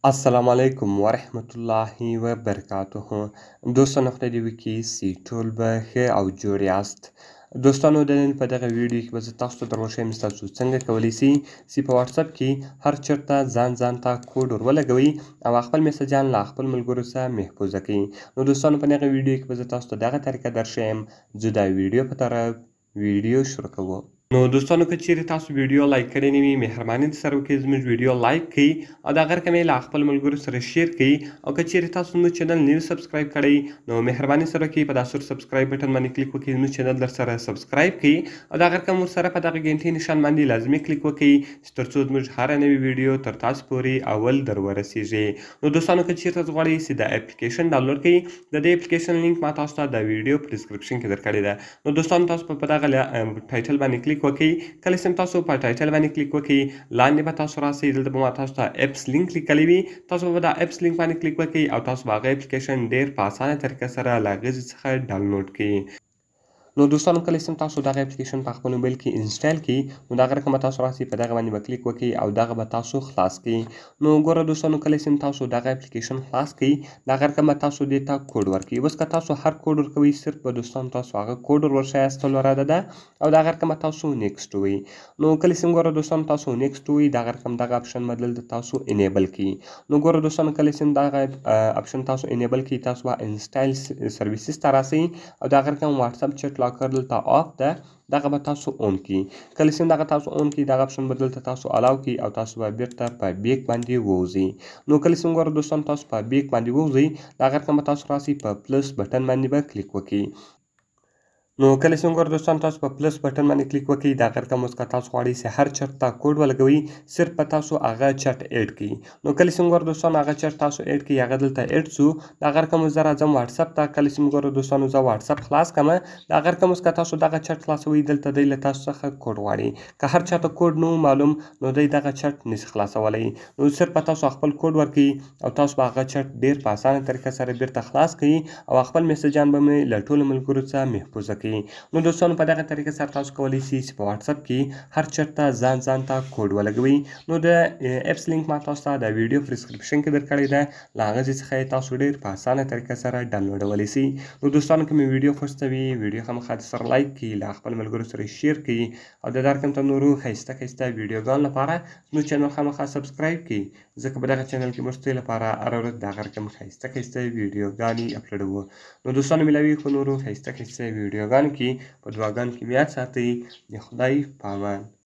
السلام علیکم ورحمت الله وبرکاته. دوستانو خدای دې وکړي چې ټول به ښه او جوړ یاست. دوستانو د نن په دغه ویډیو کې به زه تاسو ته در وښیم ستاسو څنګه کولی سئ چې په واتساپ کې هر چېرته ځان ته کوډ ور ولګوئ او خپل میسجان له خپل ملګرو څخه محفوظه کړئ. نو دوستانو په دغه ویډیو کې به زه تاسو ته دغه طریقه درښیم. ځو د ویډیو په طرف ویډیو شروع کوو. نو دوستانو که چیرې تاسو ویډیو لایک کړی نه وي مهرباني د سره وکړئ زموږ ویډیو لایک کړئ او د هغه رقم یې له خپل ملګرو سره شیر کړئ او که چیرې تاسو زموږ چینل نوي سبسکرایب کړی نو مهرباني سره وکړئ په دا سور سبسکرایب بټن باندې کلیک وکړئ زموږ چینل در سره سبسکرایب کړئ او د هغه رقم ورسره په دغه ګنټۍ نشان باندې لازمي کلیک وکړئ چې تر څو زموږ هره نوې ویډیو تر تاسو پورې اول در ورسیږي. نو دوستانو که چیرته غواړئ چې د اپلیکیشن ډاونلوډ کړئ د دې اپلیکیشن لینک ما تاسو ته د ویډیو په ډسکرپشن کې درکړی ده. نو دوستانو تاسو په دغه ټایټل باندې کلیک وکړئ. کله چې تاسو په ټایټل باندې کلیک وکړئ لاندې به تاسو راسئ دلته به ما تاسو ته اپس لینک لیکلی وي. تاسو به دا اپس لینک باندې کلیک وکړئ او تاسو به هغه اپلیکیشن ډېر په اسانه طریقه سره له هغې څخه ډاونلوډ کړئ. نو دوستانو کله چې تاسو دغه اپلیکیشن په خپل موبایل کې انسټال کړئ نو دغه رقم تاسو راسئ په دغه باندې به کلیک وکړئ او دغه به تاسو خلاص کړئ. نو ګوره دوستانو کله چې تاسو دغه اپلیکیشن خلاص کړئ دغه رقم به تاسو دې ته کوډ ورکړئ. اوس که تاسو هر کوډ ورکوئ صرف به دوستانو تاسو هغه کوډ ور ورښایستلو اراده ده او دغه رقم به تاسو نیکسټ ووایئ. نو کله چې ګوره دوستانو تاسو نیکسټ ووایئ دغه رقم دغه اپشن به دلته تاسو انیبل کړئ. نو ګوره دوستانو کله چې دغه اپشن تاسو انیبل کړئ تاسو به انسټایل سرویسز ته راسئ او دغه رقم واتساپ چټ لاکر دلته آف ده دغه به تاسو اون کړئ. کله چې دغه تاسو اون کړئ دغه اپشن به دلته تاسو الاو کړئ او تاسو به بیرته په بیک باندې ووځئ. نو کله چې ګوره دوستانو تاسو په بیک باندې ووځئ دغه رقم به تاسو راسئ په پلس بټن باندې به کلیک وکړئ. نو کله چې ګوره دوستانو تاسو په پلس بټن باندې کلیک وکړئ دغه رقم اوس که تاسو غواړئ چې هر چېرته کوډ ولګوئ صرف به تاسو هغه چټ ایډ کړئ. نو کله چې ګوره دوستانو هغه چټ تاسو ایډ کړئ هغه دلته ایډ شو دغه رقم اوس زه راځم واتساپ ته. کله چې ګوره دوستانو زه واتساپ خلاص کړم دغه رقم اوس که تاسو دغه چټ خلاصوئ دلته دی له تاسو څخه کوډ غواړي. که هر چاته کوډ نه معلوم نو دی دغه چټ نشي خلاصولی. نو صرف به تاسو خپل کوډ ورکړئ او تاسو به هغه چټ ډېر په اسانه طریقه سره بیرته خلاص کړئ او خپل میسجان به مې له ټولو ملګرو څخه محفوظه کړئ. نو دوستانو په دغه طریقه سره تاسو کولی شئ چې په واتساپ کې هر چېرته ځان ته کوډ ولګوئ. نو د اپس لینک ما تاسو ته د ویډیو په ډسکرپشن کې درکړی ده له هغه ځای څخه یې تاسو ډېر په اسانه طریقه سره ډاونلوډولی شئ. نو دوستانو که مې ویډیو خوښه وي ویډیو خامخا سره لایک کړئ له خپل ملګرو سره شیر کړئ او د دغه رقم ته نورو ښایسته ویډیوګانو لپاره زموږ چینل خامخا سبسکرایب کړئ ځکه په دغه چینل کې موږ ستاسو لپاره هره ورځ د هغه رقم ښایسته ویډیوګانې اپلوډوو. نو دوستانو ملاوي په نورو ښایسته ویډیوګانو کې په دعاګانو کې مې یاد ساتئ. د خدای په امان.